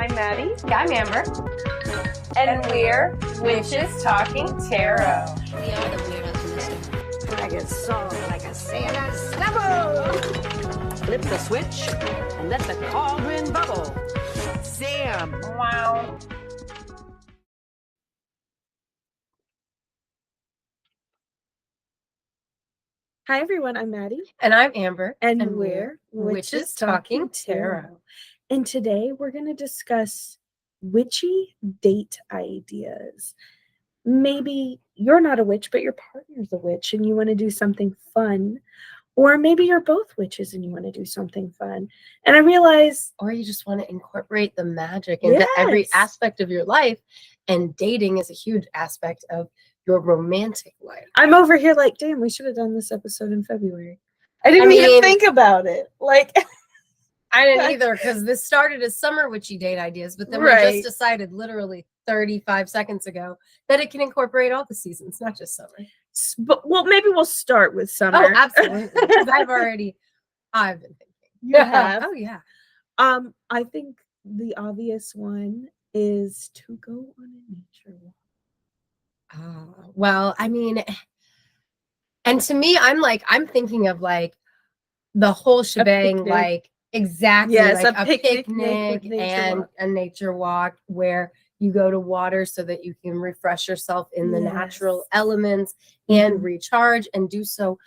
I'm Maddie. I'm Amber. And we're Witches Talking Tarot. We are the weirdos in this story. Like a song, like a sailor snubble. Flip the switch and let the cauldron bubble. Sam. Wow. Hi, everyone. I'm Maddie. And I'm Amber. And we're Witches Talking Tarot. And today we're going to discuss witchy date ideas. Maybe you're not a witch, but your partner's a witch and you want to do something fun. Or maybe you're both witches and you want to do something fun. And I realize... Or you just want to incorporate the magic into every aspect of your life. And dating is a huge aspect of your romantic life. I'm over here like, damn, we should have done this episode in February. I didn't even think about it. Like... I didn't either, because this started as summer witchy date ideas, but then we just decided literally 35 seconds ago that it can incorporate all the seasons, not just summer. But well, maybe we'll start with summer. Oh, absolutely. Because I've been thinking. You have? Oh, yeah. I think the obvious one is to go on a nature walk. Well, I mean, and to me, I'm thinking of like the whole shebang, like exactly like a picnic and a nature walk where you go to water so that you can refresh yourself in the natural elements and recharge and do so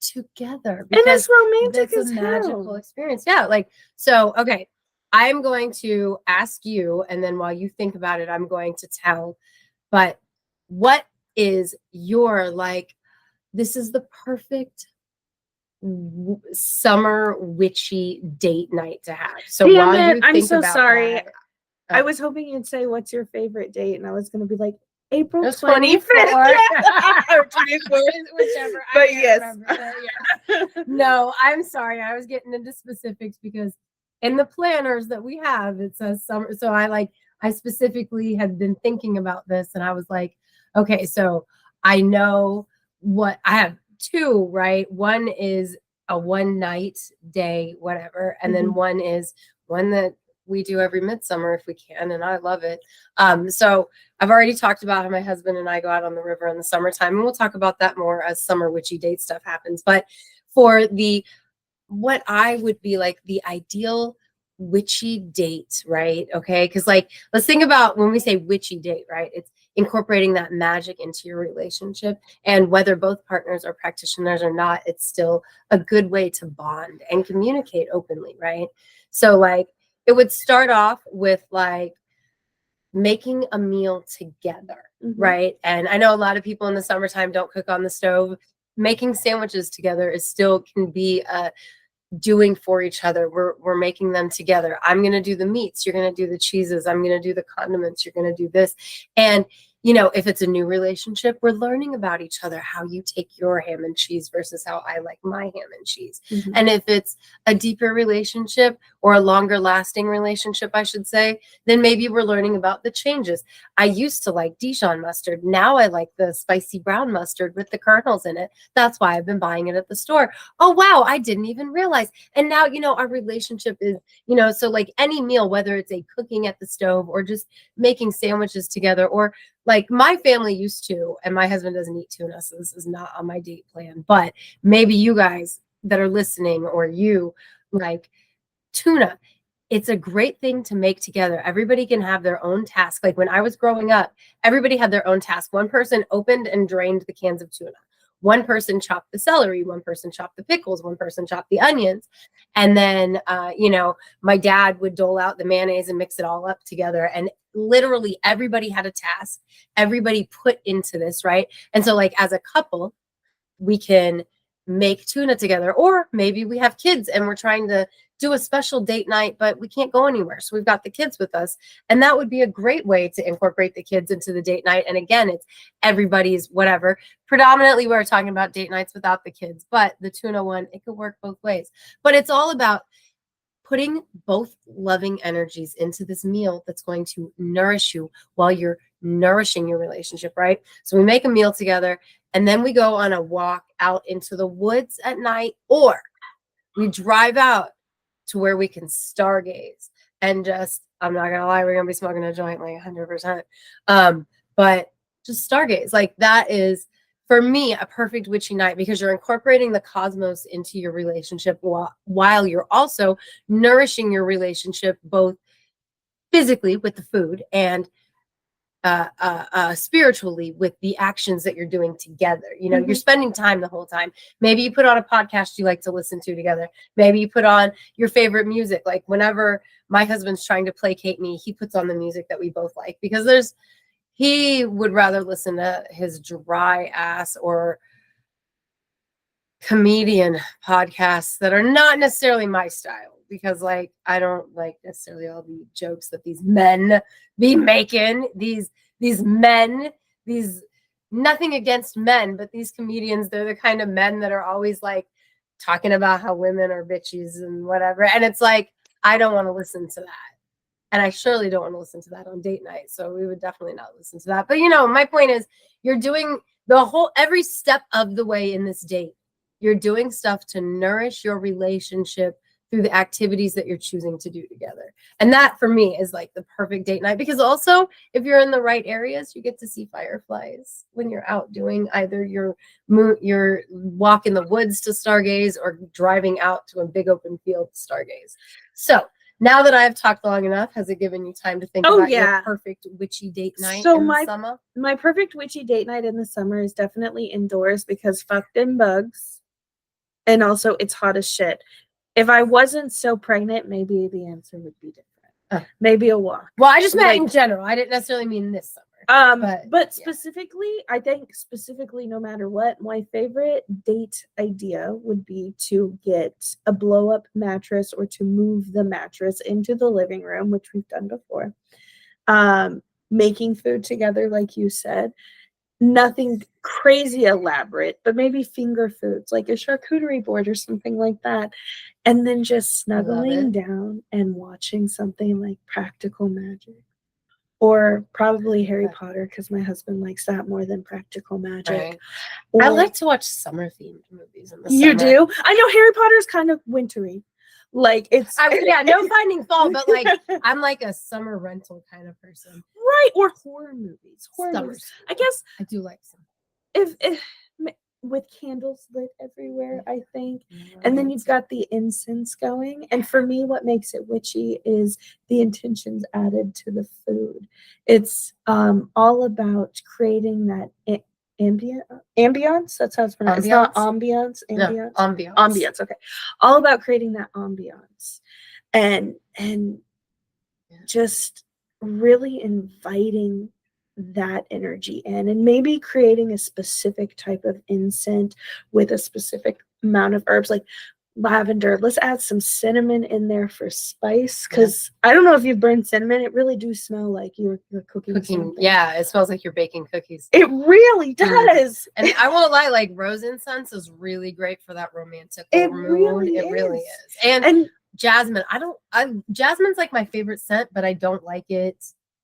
together. And it's romantic as hell. Magical experience. Yeah. Like, so, okay. I'm going to ask you, and then while you think about it, I'm going to tell, but what is your, like, this is the perfect summer witchy date night to have. So while you think I'm so sorry. That, I was hoping you'd say what's your favorite date, and I was going to be like April 25th or 24th, whichever. But yes, no, I'm sorry. I was getting into specifics because in the planners that we have, it says summer. So I specifically had been thinking about this, and I was like, okay, so I know what I have. Two, right? One is a one night day, whatever. And then one is one that we do every midsummer if we can. And I love it. So I've already talked about how my husband and I go out on the river in the summertime, and we'll talk about that more as summer witchy date stuff happens. But for what I would be like the ideal witchy date, right? Okay. Cause like, let's think about when we say witchy date, right? It's incorporating that magic into your relationship, and whether both partners are practitioners or not, it's still a good way to bond and communicate openly, right? So like it would start off with like making a meal together, right? And I know a lot of people in the summertime don't cook on the stove. Making sandwiches together is still can be a doing for each other. We're making them together. I'm going to do the meats. You're going to do the cheeses. I'm going to do the condiments. You're going to do this. And, you know, if it's a new relationship, we're learning about each other, how you take your ham and cheese versus how I like my ham and cheese. And if it's a deeper relationship or a longer lasting relationship, I should say, then maybe we're learning about the changes. I used to like Dijon mustard. Now I like the spicy brown mustard with the kernels in it. That's why I've been buying it at the store. Oh, wow. I didn't even realize. And now, you know, our relationship is, you know, so like any meal, whether it's a cooking at the stove or just making sandwiches together, or like my family used to, and my husband doesn't eat tuna, so this is not on my date plan, but maybe you guys that are listening or you like tuna. It's a great thing to make together. Everybody can have their own task. Like when I was growing up, everybody had their own task. One person opened and drained the cans of tuna. One person chopped the celery, one person chopped the pickles, one person chopped the onions. And then, you know, my dad would dole out the mayonnaise and mix it all up together. And literally everybody had a task. Everybody put into this, right? And so like as a couple, we can make tuna together, or maybe we have kids and we're trying to do a special date night, but we can't go anywhere. So we've got the kids with us. And that would be a great way to incorporate the kids into the date night. And again, it's everybody's whatever. Predominantly, we're talking about date nights without the kids, but the tuna one, it could work both ways. But it's all about putting both loving energies into this meal that's going to nourish you while you're nourishing your relationship, right? So we make a meal together, and then we go on a walk out into the woods at night, or we drive out to where we can stargaze and just I'm not gonna lie, we're gonna be smoking a joint like 100%. But just stargaze, like that is for me a perfect witchy night because you're incorporating the cosmos into your relationship while you're also nourishing your relationship both physically with the food and spiritually with the actions that you're doing together. You know, you're spending time the whole time. Maybe you put on a podcast you like to listen to together. Maybe you put on your favorite music. Like whenever my husband's trying to placate me, he puts on the music that we both like because he would rather listen to his dry ass or comedian podcasts that are not necessarily my style because like I don't like necessarily all the jokes that these men be making. These men, these nothing against men, but these comedians, they're the kind of men that are always like talking about how women are bitches and whatever. And it's like, I don't want to listen to that. And I surely don't want to listen to that on date night. So we would definitely not listen to that. But you know, my point is you're doing every step of the way in this date. You're doing stuff to nourish your relationship through the activities that you're choosing to do together. And that for me is like the perfect date night because also if you're in the right areas, you get to see fireflies when you're out doing either your walk in the woods to stargaze or driving out to a big open field to stargaze. So now that I've talked long enough, has it given you time to think about your perfect witchy date night in the summer? My perfect witchy date night in the summer is definitely indoors because fuck them bugs. And also it's hot as shit. If I wasn't so pregnant, maybe the answer would be different. Maybe a walk. Well, I just meant in general. I didn't necessarily mean this summer. But specifically, I think no matter what, my favorite date idea would be to get a blow up mattress or to move the mattress into the living room, which we've done before. Making food together, like you said. Nothing crazy elaborate, but maybe finger foods like a charcuterie board or something like that. And then just snuggling down and watching something like Practical Magic or probably Harry Potter because my husband likes that more than Practical Magic. Right. I like to watch summer themed movies in the summer. You do? I know Harry Potter's kind of wintry. Like it's no Finding Fall, but like I'm like a summer rental kind of person. Right. Or horror movies. I guess I do like some. If with candles lit everywhere, I think. And then you've got the incense going. And for me, what makes it witchy is the intentions added to the food. It's all about creating that ambiance. That's how it's pronounced. It's not ambiance. No, ambiance. Ambiance. Okay. All about creating that ambiance and just really inviting that energy in and maybe creating a specific type of incense with a specific amount of herbs like lavender. Let's add some cinnamon in there for spice because I don't know if you've burned cinnamon. It really do smell like you're cooking something. Yeah, it smells like you're baking cookies. It really does. And I won't lie, like rose incense is really great for that romantic mood. Really it really is. And jasmine, jasmine's like my favorite scent, but I don't like it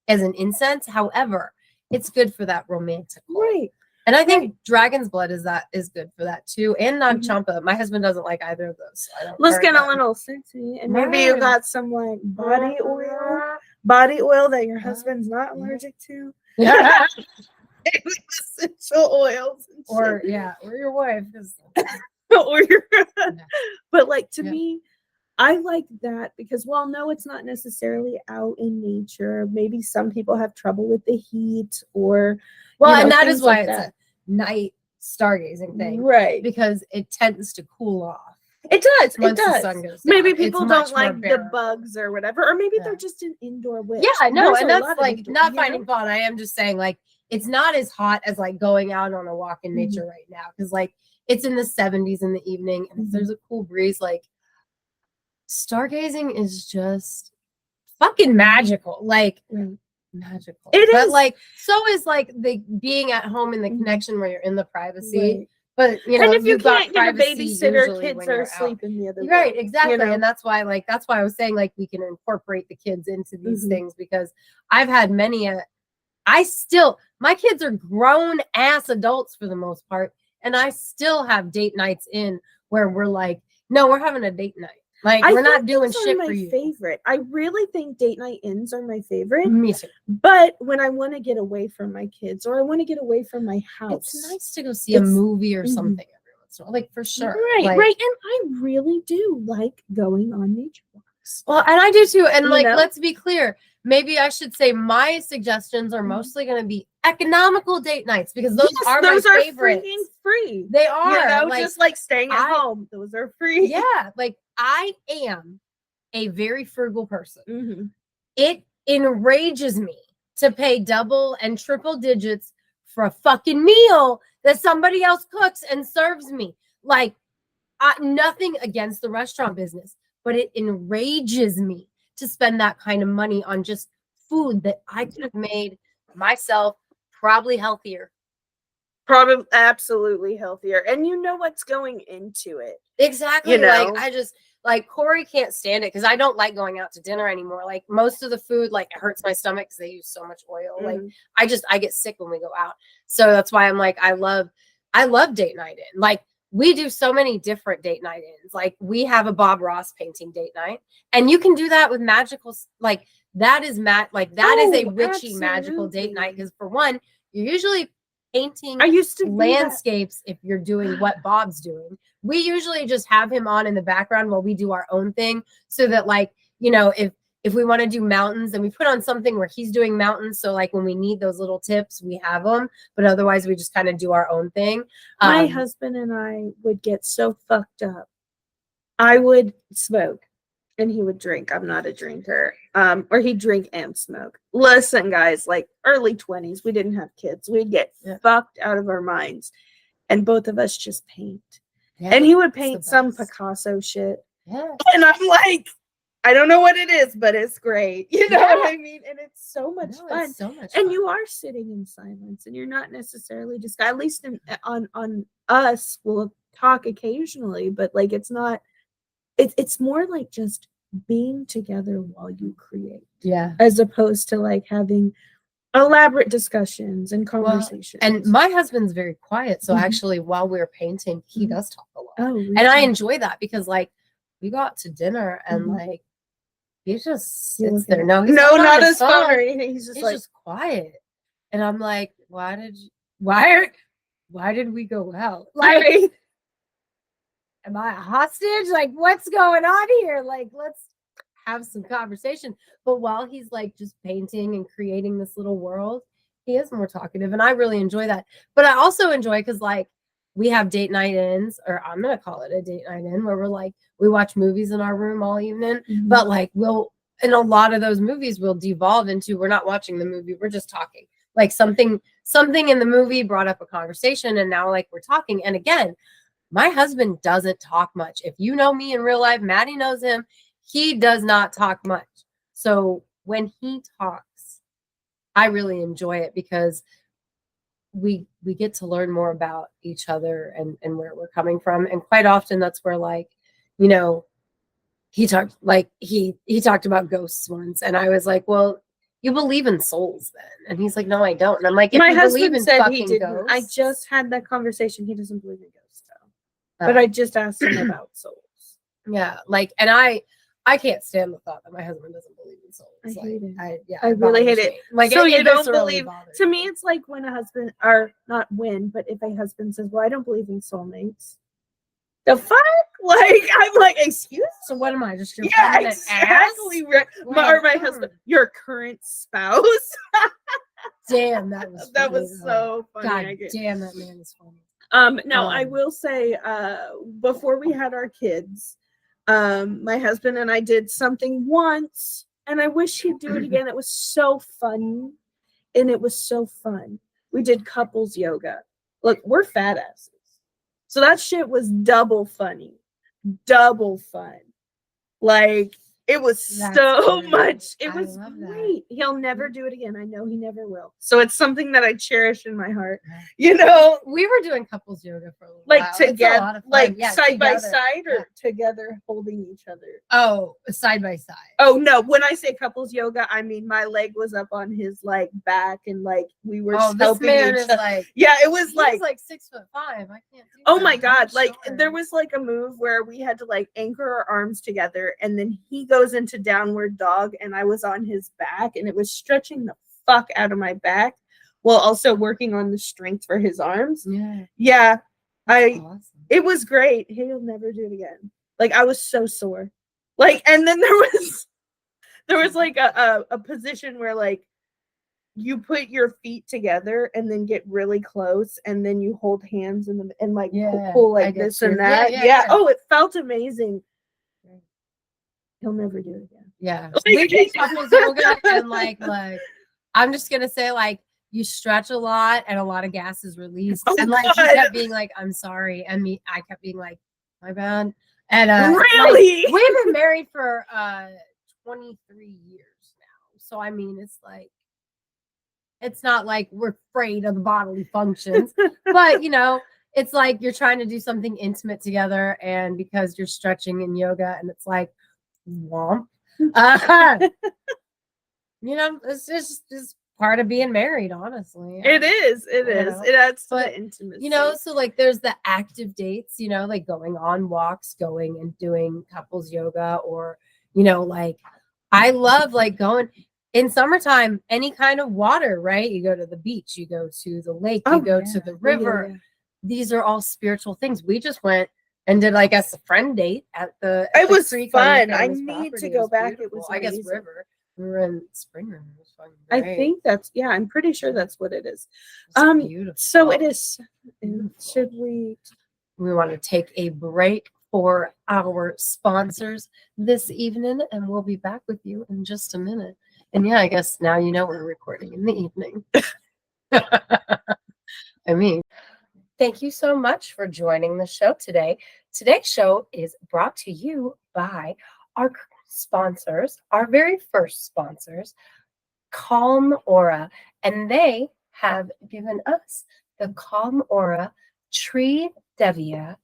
as an incense. However, it's good for that romantic. Right. And I think dragon's blood is good for that too. And Nag Champa. My husband doesn't like either of those. So let's get a little sexy. And maybe you got some like body oil that your husband's not allergic to. Yeah. Essential oils. Or your wife. But like to me, I like that because, well, no, it's not necessarily out in nature. Maybe some people have trouble with the heat or, and that is why it's a night stargazing thing. Right. Because it tends to cool off. It does. Once the sun goes down. Maybe people don't like the bugs or whatever, or maybe they're just an indoor witch. Yeah, no, and that's like not finding fault. I am just saying like it's not as hot as like going out on a walk in nature right now because like it's in the 70s in the evening and if there's a cool breeze, like stargazing is just fucking magical. Like magical. It is. But like so is like the being at home in the connection where you're in the privacy. Right. But and if you can't get a babysitter, kids are asleep in the other room. Right, exactly. And that's why I was saying like we can incorporate the kids into these things because I've had many my kids are grown ass adults for the most part, and I still have date nights in where we're like, no, we're having a date night. Like, I we're not think doing those are shit my for you. favorite. I really think date night ins are my favorite. Me too. But when I want to get away from my kids or I want to get away from my house, It's nice to go see a It's- movie or mhm. something every once in a while, like for sure. right, Like, right. And I really do like going on nature walks. well, and I do too. And You like, know? let's be clear. Maybe I should say my suggestions are Mhm. mostly going to be economical date nights because those Yes, are those my are favorites. freaking free. They are. You know, like, just like staying at I- home. Those are free. yeah, like I am a very frugal person. Mhm. It enrages me to pay double and triple digits for a fucking meal that somebody else cooks and serves me. Like, nothing against the restaurant business, but it enrages me to spend that kind of money on just food that I could have made myself, probably healthier. Probably absolutely healthier. And you know what's going into it. Exactly. You know? Like, I just, like, Corey can't stand it because I don't like going out to dinner anymore. Like, most of the food, like, it hurts my stomach because they use so much oil. Like, Mhm. I get sick when we go out. So that's why I'm like, I love date night in. Like, we do so many different date night ins. Like, we have a Bob Ross painting date night, and you can do that with magical, like, that is that is a Oh, witchy magical date night. absolutely. Because for one, you're usually painting I used to do that. landscapes if you're doing what Bob's doing. We usually just have him on in the background while we do our own thing, so that, like, you know, if we want to do mountains, then we put on something where he's doing mountains. So like when we need those little tips, we have them. But otherwise, we just kind of do our own thing. My husband and I would get so fucked up. I would smoke and he would drink. I'm not a drinker. Or he'd drink and smoke. Listen, guys, like early 20s, we didn't have kids. We'd get fucked out of our minds. And both of us just paint. Yeah, And he would it's the paint some best. Picasso shit. Yeah. And I'm like, I don't know what it is, but it's great. You know Yeah. what I mean? And it's so much No, fun. it's so much And fun. you are sitting in silence and you're not necessarily just, at least on us, we'll talk occasionally, but like it's not, it's more like just being together while you create, Yeah. as opposed to like having elaborate discussions and Well, conversations. and my husband's very quiet. So Mhm. actually, while we're painting, he Mhm. does talk a lot. oh, And I really? enjoy that because, like, we go out to dinner and Mhm. like he just You sits look there. at- No, he's no, on not his his phone or anything. He's just He's like, just quiet. And I'm like, why did we go out? Like, right. am I a hostage? Like, what's going on here? Like, let's have some conversation. But while he's like just painting and creating this little world, he is more talkative. And I really enjoy that. But I also enjoy because, like, we have date night ins, or I'm going to call it a date night in, where we're like, we watch movies in our room all evening. Mhm. But like, in a lot of those movies will devolve into, we're not watching the movie, we're just talking. Like something in the movie brought up a conversation, and now like we're talking. And again, my husband doesn't talk much. If you know me in real life, Maddie knows him. He does not talk much. So when he talks, I really enjoy it because we get to learn more about each other and where we're coming from. And quite often that's where, like, you know, he talked about ghosts once, and I was like, well, you believe in souls then? And he's like, no, I don't. And I'm like, if My you believe husband in said he fucking didn't. ghosts, I just had that conversation. He doesn't believe in ghosts, though. But I just asked him about souls. yeah, like, and I can't stand the thought that my husband doesn't believe in souls. I Like, hate it. it really hate bothers it. me. Like, So it you don't viscerally believe? bothers To me, it's like when a husband, or not when, but if a husband says, "Well, I don't believe in soulmates." The fuck? Like, I'm like, excuse? So what am I, just your Yeah, permanent exactly. ass? Or my husband, your current spouse. Damn, that was That funny, was though. so funny. God I get- damn, that man is funny. Now I will say, before we had our kids, my husband and I did something once, and I wish he'd do it again. It was so funny, and it was so fun. We did couples yoga. Look, we're fat asses, so that shit was double funny, double fun. Like, It was That's so great. much. It I was love that. great. He'll never do it again. I know he never will. So it's something that I cherish in my heart. Yeah. You know, We were doing couples yoga for a little like while. It's a together, lot of fun. like Yeah, side by together. side or Yeah. together holding each other. Oh, side by side. Oh no, when I say couples yoga, I mean my leg was up on his like back and like we were Oh, this helping man each is other. like, Yeah, it was he's like, like 6'5". I can't do oh that. my I'm God, like short. there was like a move where we had to like anchor our arms together and then he goes into downward dog and I was on his back and it was stretching the fuck out of my back while also working on the strength for his arms. Yeah. Yeah, Awesome. it was great. He'll never do it again. Like I was so sore. Like, and then there was like a position where like you put your feet together and then get really close and then you hold hands and like Yeah, pull I like get this you. and Yeah, that. yeah, Yeah. yeah. Oh, it felt amazing. He'll never do it again. Yeah. We did couples yoga and like I'm just gonna say like you stretch a lot and a lot of gas is released. Oh, and like he God. kept being like, I'm sorry. And I kept being like, my bad. And Really? like, we've been married for 23 years now. So I mean it's not like we're afraid of the bodily functions, but you know, it's like you're trying to do something intimate together, and because you're stretching in yoga, and it's like, womp. You know, it's just part of being married, honestly. It is. It You is. know, It adds to but, the intimacy. You know, so like there's the active dates, you know, like going on walks, going and doing couples yoga, or, you know, like I love like going in summertime, any kind of water, right? You go to the beach, you go to the lake, you go to the river. Yeah. These are all spiritual things. We just went and did like a friend date at the It was creek on your fun. I family's need property. to It go back. It beautiful. was I guess amazing. river. We were in Spring River. It was fucking I great. think that's I'm pretty sure that's what it is. It's beautiful. So it is. Beautiful. Should we? We want to take a break for our sponsors this evening, and we'll be back with you in just a minute. And yeah, I guess now you know we're recording in the evening. I mean, thank you so much for joining the show today. Today's show is brought to you by our sponsors, our very first sponsors, Calm Aura, and they have given us the Calm Aura Tree Devia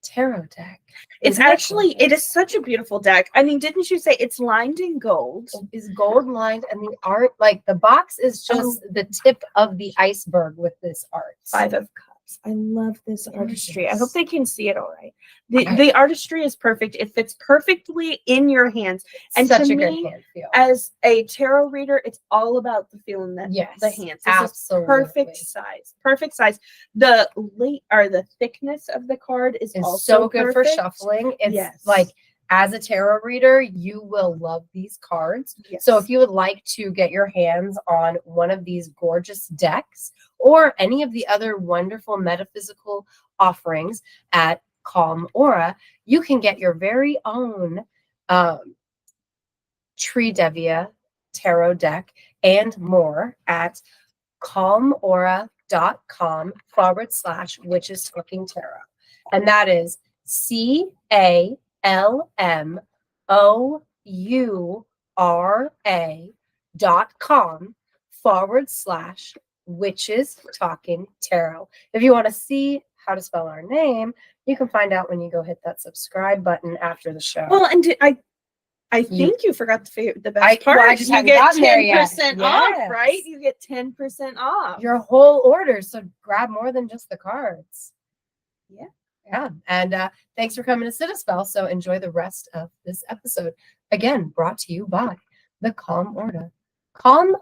tarot deck. It's actually, it is such a beautiful deck. I mean, didn't you say it's lined in gold? It is gold lined, and the art, like the box is just the tip of the iceberg with this art. 5 of Cups. I love this artistry. I hope Gorgeous. they can see it all right. The artistry is perfect. It fits perfectly in your hands. And Such to a good me, hand feel. as a tarot reader, it's all about the feeling that Yes, the hands. This absolutely. is perfect size. Perfect size. The the thickness of the card is It's also so good perfect. for shuffling. It's Yes. like, as a tarot reader, you will love these cards. Yes. So if you would like to get your hands on one of these gorgeous decks or any of the other wonderful metaphysical offerings at Calm Aura, you can get your very own Tree Devia tarot deck and more at calmaura.com/witches talking tarot. And that is CALMOURA.com/witches talking tarot. If you want to see how to spell our name, you can find out when you go hit that subscribe button after the show. Well, and I think you forgot the best part. I just you haven't get gotten there yet. 10% off, Yes. right? You get 10% off. Your whole order, so grab more than just the cards. Yeah. And thanks for coming to Sit a Spell. So enjoy the rest of this episode. Again, brought to you by the Calm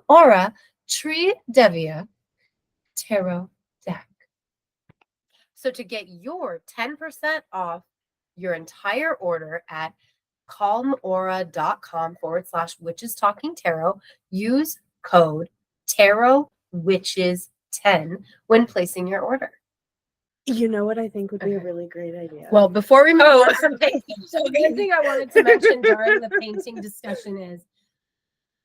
Aura Tree Devia tarot deck. So to get your 10% off your entire order at calmaura.com/witches talking tarot, use code tarotwitches10 when placing your order. You know what I think would be a Okay. really great idea? Well, before we move Oh. on from painting, so the other thing I wanted to mention during the painting discussion is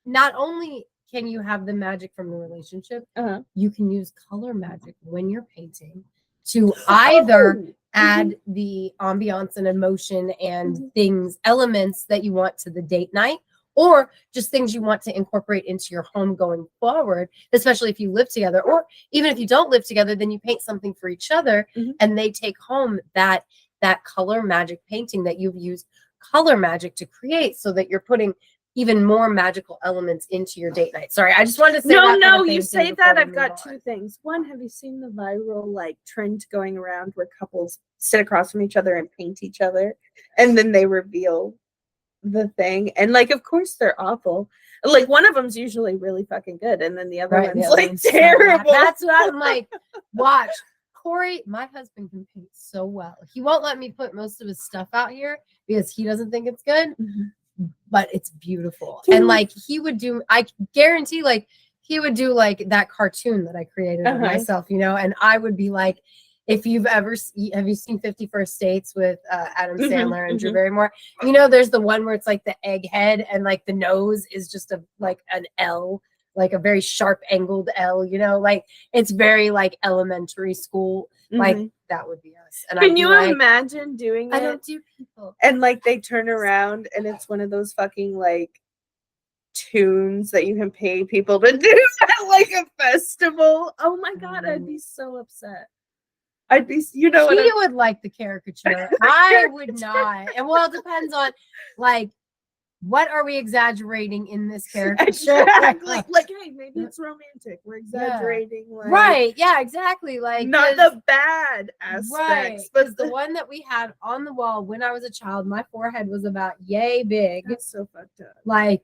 not only can you have the magic from the relationship, Uh-huh. you can use color magic when you're painting to either add the ambiance and emotion and things, elements that you want to the date night, or just things you want to incorporate into your home going forward, especially if you live together, or even if you don't live together, then you paint something for each other and they take home that color magic painting that you've used color magic to create, so that you're putting even more magical elements into your date night. Sorry, I just wanted to say No, you say that. I've got two things. One, have you seen the viral like trend going around where couples sit across from each other and paint each other, and then they reveal the thing? And like, of course, they're awful. Like, one of them's usually really fucking good, and then the other one's like terrible. That's what I'm like. Watch. Corey, my husband, can paint so well. He won't let me put most of his stuff out here because he doesn't think it's good. But it's beautiful. And like, he would do, I guarantee, like, he would do like that cartoon that I created of myself, you know, and I would be like, if you've ever, have you seen 50 First Dates with Adam Sandler and Drew Barrymore? You know, there's the one where it's like the egg head and like the nose is just like an L, like a very sharp angled L, you know, like it's very like elementary school. Like that would be us. And can you imagine doing it? I don't do people. And like they turn around and it's one of those fucking like tunes that you can pay people to do at like a festival. Oh my God, I'd be so upset. I'd be, you know, he would like the caricature. I would not. And well, it depends on like, what are we exaggerating in this caricature? Exactly. Like, hey, maybe it's romantic. We're exaggerating. Yeah. Like, right. Yeah, exactly. Like, not the bad aspects. Right. But the one that we had on the wall when I was a child, my forehead was about yay big. That's so fucked up. Like,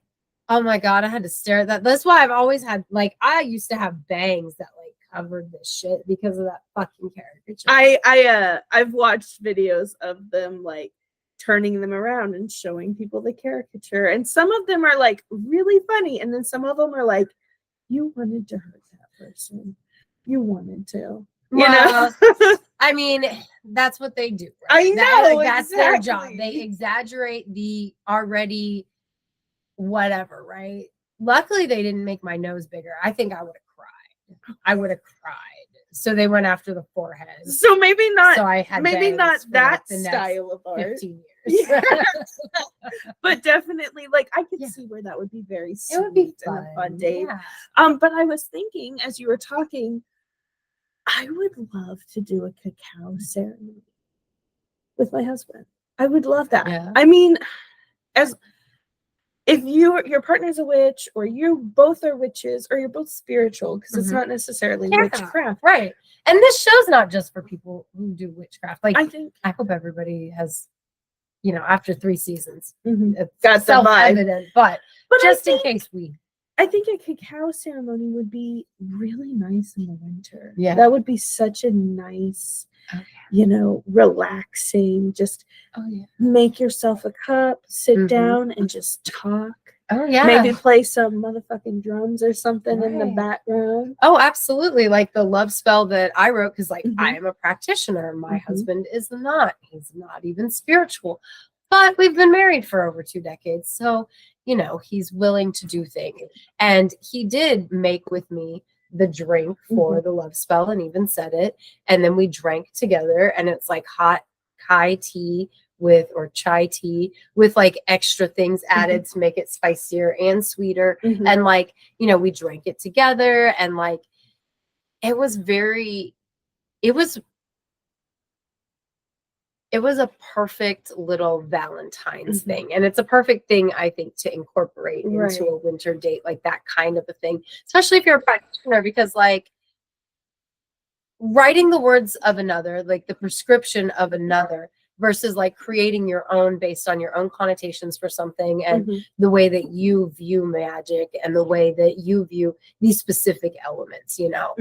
oh my God, I had to stare at that. That's why I've always had, like, I used to have bangs that like covered this shit because of that fucking caricature. I've watched videos of them like turning them around and showing people the caricature, and some of them are like really funny, and then some of them are like, you wanted to hurt that person, you wanted to, you know. I mean, that's what they do, right? I know, that's their job. They exaggerate the already whatever, right? Luckily they didn't make my nose bigger. I think I would have cried. So they went after the forehead. So maybe not. So I had maybe not that style of art. 15 years. Yeah. But definitely, like, I could see where that would be very sweet. It would be fun. And a fun date. Yeah. But I was thinking as you were talking, I would love to do a cacao ceremony with my husband. I would love that. Yeah. I mean, if your partner's a witch, or you both are witches, or you're both spiritual, because it's not necessarily witchcraft, right? And this show's not just for people who do witchcraft. Like, I hope everybody has, you know, after 3 seasons, it's got self-evident. But just in case I think a cacao ceremony would be really nice in the winter. Yeah, that would be such a nice. You know, relaxing, just make yourself a cup, sit down and just talk. Oh yeah. Maybe play some motherfucking drums or something in the background. Oh, absolutely. Like the love spell that I wrote, because like I am a practitioner. My husband is not. He's not even spiritual. But we've been married for over 2 decades. So, you know, he's willing to do things. And he did make with me the drink for the love spell, and even said it, and then we drank together, and it's like hot chai tea or chai tea with like extra things added to make it spicier and sweeter, and like, you know, we drank it together, and like it was a perfect little Valentine's thing. And it's a perfect thing, I think, to incorporate into a winter date, like that kind of a thing, especially if you're a practitioner, because like writing the words of another, like the prescription of another, versus like creating your own based on your own connotations for something, and the way that you view magic and the way that you view these specific elements, you know.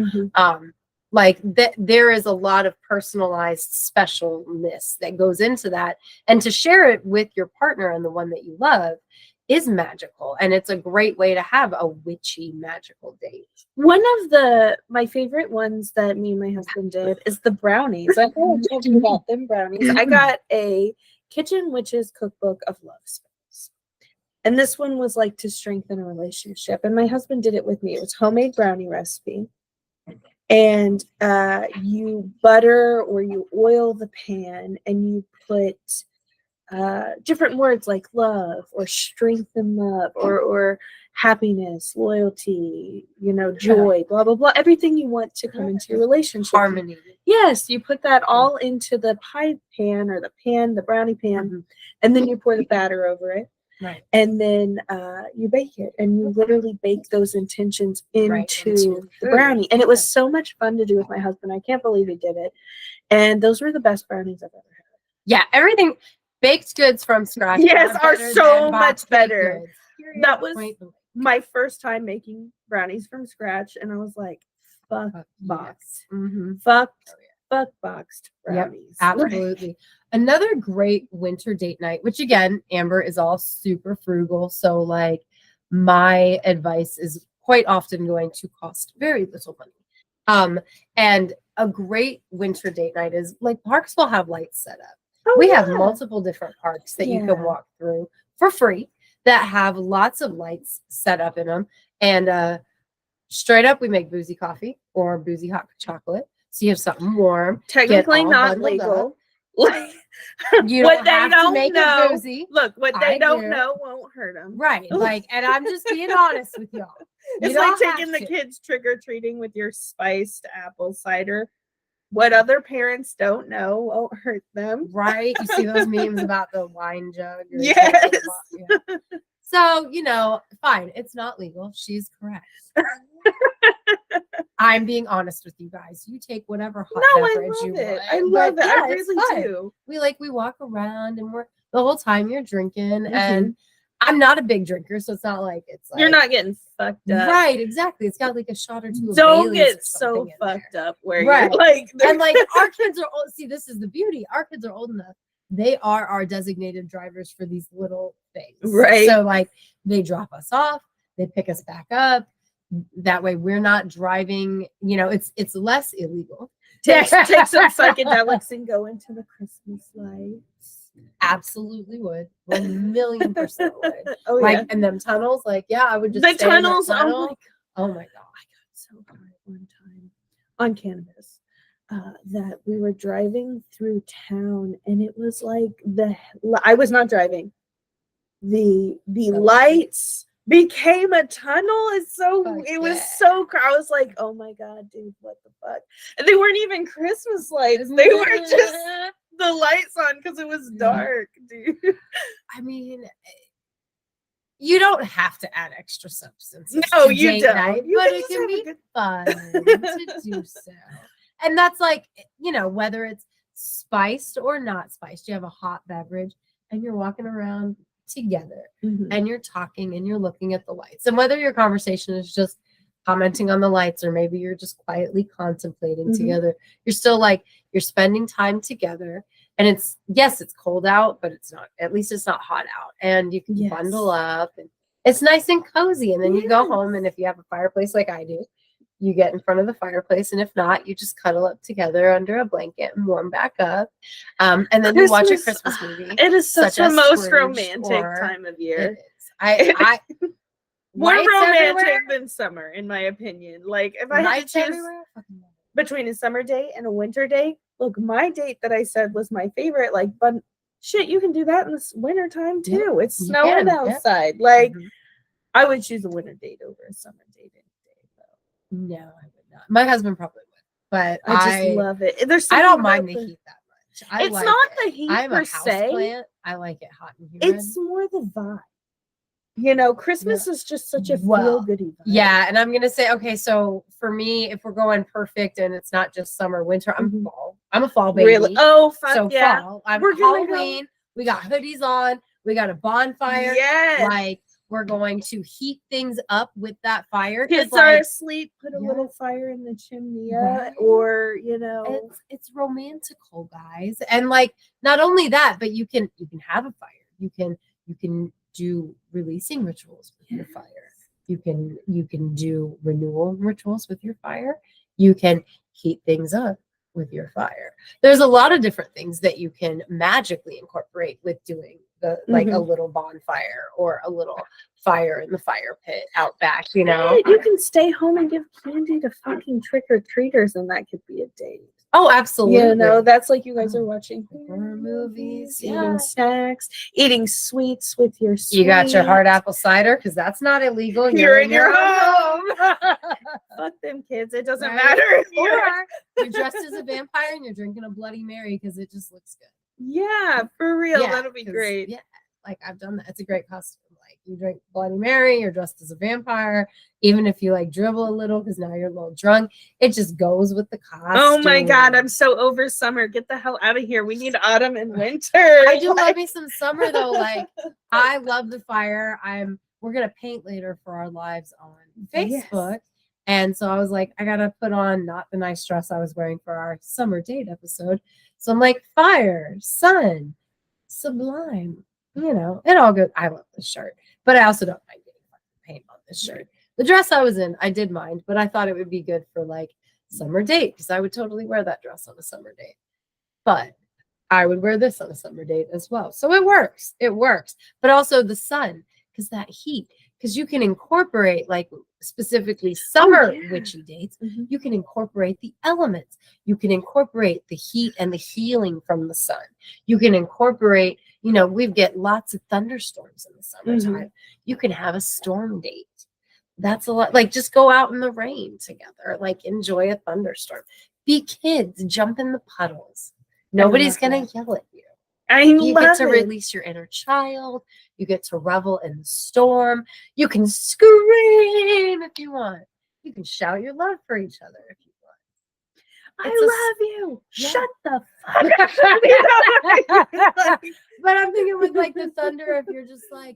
Like that, there is a lot of personalized specialness that goes into that, and to share it with your partner and the one that you love is magical, and it's a great way to have a witchy magical date. One of my favorite ones that me and my husband did is the brownies. I told you about them brownies. I got a Kitchen Witches cookbook of love spells, and this one was like to strengthen a relationship, and my husband did it with me. It was homemade brownie recipe. and you butter or you oil the pan, and you put different words like love or strength and love or happiness, loyalty, joy, blah blah blah, everything you want to come into your relationship. Harmony. Yes, you put that all into the pie pan or the brownie pan, and then you pour the batter over it. Right. And then you bake it, and you literally bake those intentions into the brownie. And it was so much fun to do with my husband. I can't believe he did it. And those were the best brownies I've ever had. Yeah, everything baked goods from scratch. Yes, are better so than much boxed better. goods. That was my first time making brownies from scratch, and I was like, fuck boxed. Fuck boxed brownies. Yep, absolutely. Another great winter date night, which again, Amber is all super frugal. So like my advice is quite often going to cost very little money. And a great winter date night is like parks will have lights set up. We have multiple different parks that you can walk through for free that have lots of lights set up in them. And straight up, we make boozy coffee or boozy hot chocolate. So you have something warm. Technically not legal. Like you don't have to make it boozy. Look, what they don't know won't hurt them. Right. Like, and I'm just being honest with y'all. It's like taking the kids trick-or-treating with your spiced apple cider. What other parents don't know won't hurt them. Right. You see those memes about the wine jug. Yes. So, fine. It's not legal. She's correct. I'm being honest with you guys. You take whatever hot beverage you want. I love it. I really do. We walk around and we're the whole time you're drinking. And I'm not a big drinker, so it's not like it's like you're not getting fucked up. Right, exactly. It's got like a shot or two of Don't Bailey's get so fucked up where you're and like our kids are old. See, this is the beauty. Our kids are old enough. They are our designated drivers for these little things. Right. So like they drop us off, they pick us back up. That way we're not driving, it's less illegal. Take some psychedelics and go into the Christmas lights. Absolutely would. 1,000,000% would. Oh, and them tunnels, I would just the tunnels. Tunnel. Oh my god. I got so high one time on cannabis that we were driving through town, and it was like I was not driving. The lights became a tunnel. It was so I was like, oh my god, dude, what the fuck? And they weren't even Christmas lights. They were just the lights on because it was dark, dude. I mean, you don't have to add extra substance. No, you don't. Night, but it can be fun to do so. And that's like, whether it's spiced or not spiced, you have a hot beverage and you're walking around together and you're talking and you're looking at the lights. And whether your conversation is just commenting on the lights or maybe you're just quietly contemplating together, you're still you're spending time together. And it's cold out, but at least it's not hot out. And you can bundle up and it's nice and cozy. And then you go home, and if you have a fireplace like I do, you get in front of the fireplace. And if not, you just cuddle up together under a blanket and warm back up. And then you watch a Christmas movie. It is such a most romantic time of year. It is. More romantic than summer, in my opinion. Like if I had to choose between a summer day and a winter day, look, my date that I said was my favorite. But shit, you can do that in the winter time too. Yeah, it's snowing outside. I would choose a winter date over a summer date any day, though. No, I would not. My husband probably would, but I just love it. I don't mind the heat that much. It's not the heat per se. Plant. I like it hot and humid. It's more the vibe. Christmas is just such a feel-good vibe. Yeah, and I'm gonna say, okay, so for me, if we're going perfect and it's not just summer, winter, I'm fall. I'm a fall baby. Really? Oh, fuck so yeah. Fall. We're Halloween. We got hoodies on. We got a bonfire. Yes. We're going to heat things up with that fire. Kids are asleep. Put a little fire in the chimney, or it's romantical, guys. And not only that, but you can have a fire. You can do releasing rituals with your fire. You can do renewal rituals with your fire. You can heat things up with your fire. There's a lot of different things that you can magically incorporate with doing the like a little bonfire or a little fire in the fire pit out back, you know. You can stay home and give candy to fucking trick-or-treaters, and that could be a date. Oh, absolutely. You know, that's like you guys are watching horror movies, eating snacks, eating sweets with your sweets. You got your hard apple cider because that's not illegal. You're in your home. Fuck them kids. It doesn't Right? matter if You're dressed as a vampire and you're drinking a Bloody Mary because it just looks good. Yeah, for real. Yeah, That'll be 'cause, great. Yeah, like I've done that. It's a great costume. Like you drink Bloody Mary, you're dressed as a vampire. Even if you like dribble a little because now you're a little drunk, it just goes with the costume. Oh my god, I'm so over summer. Get the hell out of here. We need autumn and winter. I do love me some summer though. Like I love the fire. We're gonna paint later for our lives on Facebook. Yes. And so I was like, I gotta put on not the nice dress I was wearing for our summer date episode. So I'm like, fire, sun, sublime, you know, it all good. I love this shirt, but I also don't mind getting paint on this shirt. The dress I was in, I did mind, but I thought it would be good for like summer date because I would totally wear that dress on a summer date. But I would wear this on a summer date as well. So it works. It works. But also the sun, because that heat, because you can incorporate like specifically summer witchy dates. You can incorporate the elements. You can incorporate the heat and the healing from the sun. You can incorporate, you know, we get lots of thunderstorms in the summertime. You can have a storm date. That's a lot. Like just go out in the rain together. Like enjoy a thunderstorm. Be kids. Jump in the puddles. Nobody's going to yell at you. You get to release your inner child. You get to revel in the storm. You can scream if you want. You can shout your love for each other if you want. I love you. Yeah. Shut the fuck up. But I'm thinking with like the thunder, if you're just like,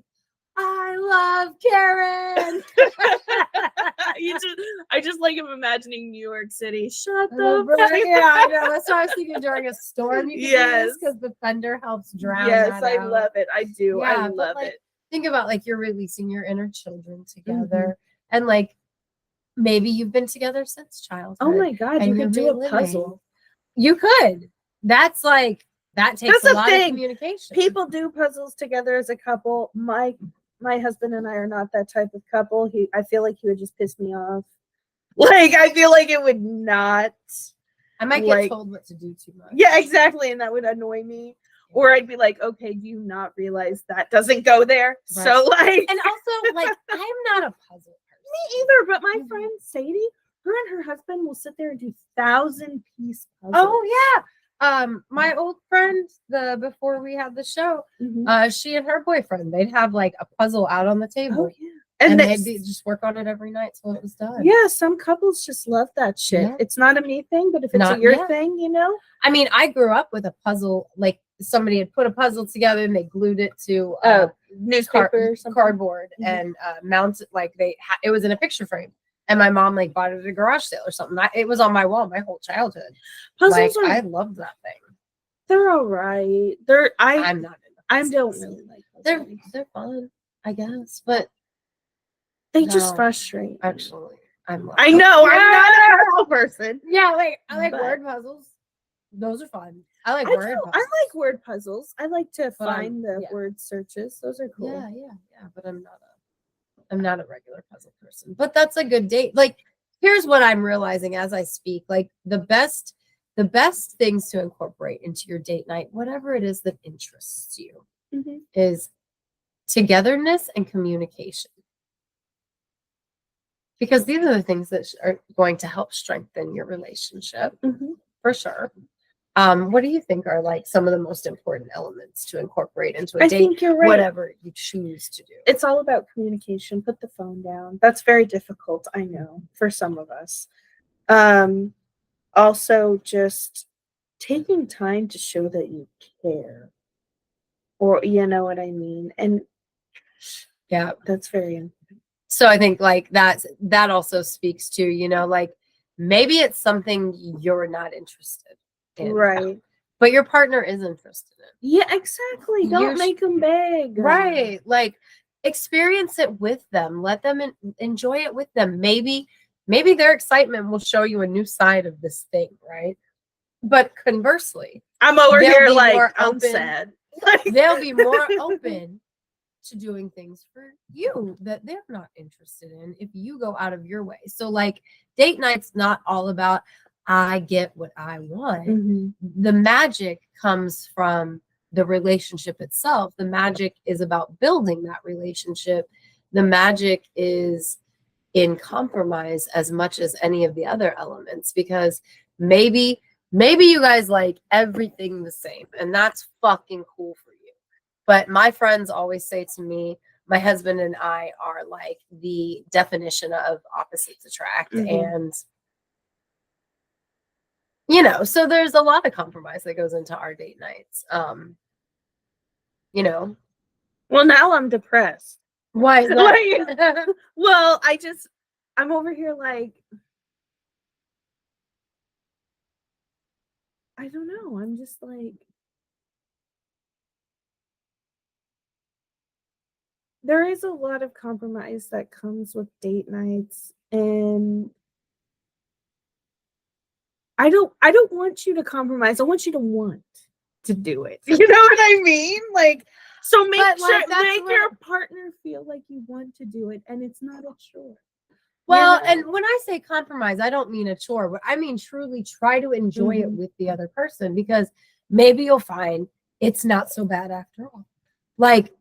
I love Karen. I just like imagining New York City. Shut I the love fuck her. Yeah, I know. That's why I was thinking during a storm. You can do this because the thunder helps drown. Yes, that I out. love it. I do. Yeah, I but, love like, it. Think about like you're releasing your inner children together, and like maybe you've been together since childhood. Oh my god, you and could do you're a puzzle. You could. That's like that takes That's a the lot thing. of communication. People do puzzles together as a couple. My husband and I are not that type of couple. I feel like he would just piss me off. Like I feel like it would not. I might get told what to do too much. Yeah, exactly, and that would annoy me. Or I'd be like, okay, do you not realize that doesn't go there? Right. So like, and also like, I'm not a puzzle person. Me either. But my friend Sadie, her and her husband will sit there and do 1,000-piece puzzles. Oh yeah. My old friend, before we had the show, she and her boyfriend, they'd have like a puzzle out on the table. Oh yeah. And they'd just work on it every night till it was done. Yeah, some couples just love that shit. Yeah. It's not a me thing, but if it's a your thing, you know? I mean, I grew up with a puzzle, like somebody had put a puzzle together and they glued it to newspaper or cardboard and mounted, like it was in a picture frame. And my mom like bought it at a garage sale or something. It was on my wall my whole childhood. Puzzles I loved that thing. They're all right. I'm not into I don't really like puzzles. They're fun, I guess, but they just frustrate me. Actually, I know. I'm not a puzzle person. Yeah, like I like word puzzles. Those are fun. I like word puzzles. I like word puzzles. I like to find the word searches. Those are cool. Yeah. But I'm not a regular puzzle person. But that's a good date. Like, here's what I'm realizing as I speak. Like the best things to incorporate into your date night, whatever it is that interests you, is togetherness and communication. Because these are the things that are going to help strengthen your relationship, for sure. What do you think are like some of the most important elements to incorporate into a date? I think you're right. Whatever you choose to do. It's all about communication. Put the phone down. That's very difficult, I know, for some of us. Also, just taking time to show that you care. Or, you know what I mean? And yeah, that's very important. So I think like that also speaks to, you know, like maybe it's something you're not interested in. Right. But your partner is interested in. Yeah, exactly. Don't make them beg. Right. Like experience it with them. Let them enjoy it with them. Maybe their excitement will show you a new side of this thing, right? But conversely, I'm over They'll here be like more I'm open. sad. they'll be more open to doing things for you that they're not interested in if you go out of your way. So like date night's not all about I get what I want. Mhm. The magic comes from the relationship itself. The magic is about building that relationship. The magic is in compromise as much as any of the other elements, because maybe you guys like everything the same, and that's fucking cool for you. But my friends always say to me, my husband and I are like the definition of opposites attract. Mhm. And you know, so there's a lot of compromise that goes into our date nights. You know, Well, now I'm depressed. why is that? Well, I'm over here like I don't know. I'm just like there is a lot of compromise that comes with date nights, and I don't want you to compromise. I want you to want to do it. You know what I mean? Like so make But, sure like, that's make where- your partner feel like you want to do it and it's not a chore. Well, know? and when I say compromise, I don't mean a chore, but I mean truly try to enjoy it Mhm. with the other person, because maybe you'll find it's not so bad after all. Like,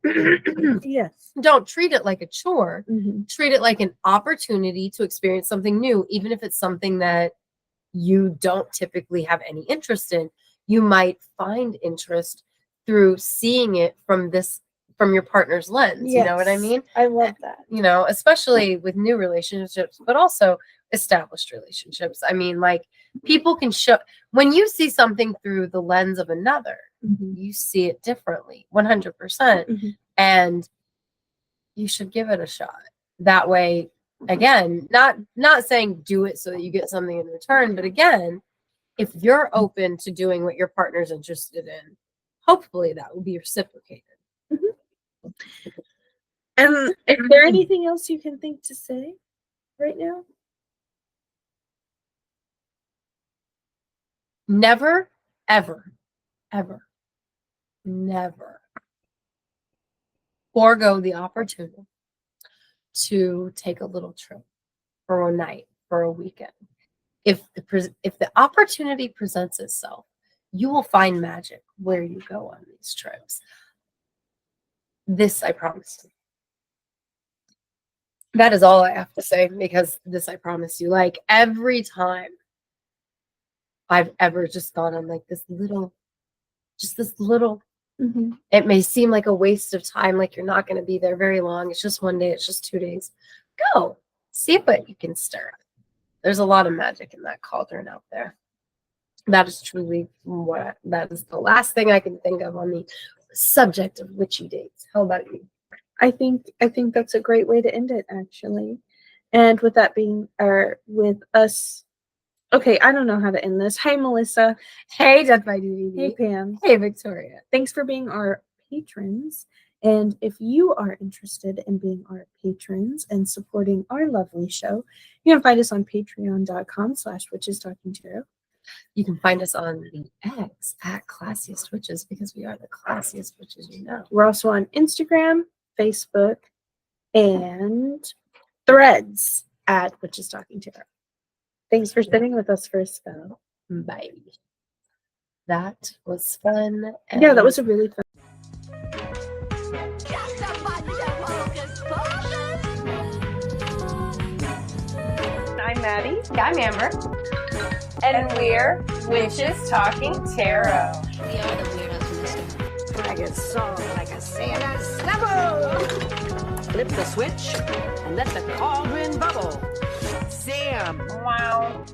Yes. don't treat it like a chore. Mhm. Treat it like an opportunity to experience something new, even if it's something that you don't typically have any interest in. You might find interest through seeing it from your partner's lens. You know what I Yes. mean? I love that. You know, especially with new relationships, but also established relationships. I mean, like, people can show when you see something through the lens of another, Mhm. you see it differently, 100%. Mhm. And you should give it a shot. That way, again, not saying do it so that you get something in return, but again, if you're open to doing what your partner's interested in, hopefully that will be reciprocated. And is there anything else you can think to say right now? Never, ever, ever, never forego the opportunity to take a little trip for a night, for a weekend. If the opportunity presents itself, you will find magic where you go on these trips. This I promise you. That is all I have to say, because this I promise you. Like, every time I've ever just gone on like this little, Mhm. it may seem like a waste of time, like you're not going to be there very long. It's just one day, it's just 2 days. Go see what you can stir up. There's a lot of magic in that cauldron out there. That is truly that is the last thing I can think of on the subject of witchy dates. How about you? I think that's a great way to end it, actually. And with that being, or with us, okay, I don't know how to end this. Hi, Melissa. Hey, Death by DVD. Hey, Pam. Hey, Victoria. Thanks for being our patrons. And if you are interested in being our patrons and supporting our lovely show, you can find us on patreon.com/witchestalkingtarot. You can find us on the X at Classiest Witches, because we are the classiest witches you know. We're also on Instagram, Facebook, and Threads at Witches Talking Tarot. Thanks for sitting with us for a spell. Bye. That was fun. Yeah, that was a really fun. I'm Maddie, I'm Amber. and we're Witches Talking Tarot. We are the weird optimistic. I get song like a sailor snubble. Flip the switch and let the cauldron bubble. Sam. Wow.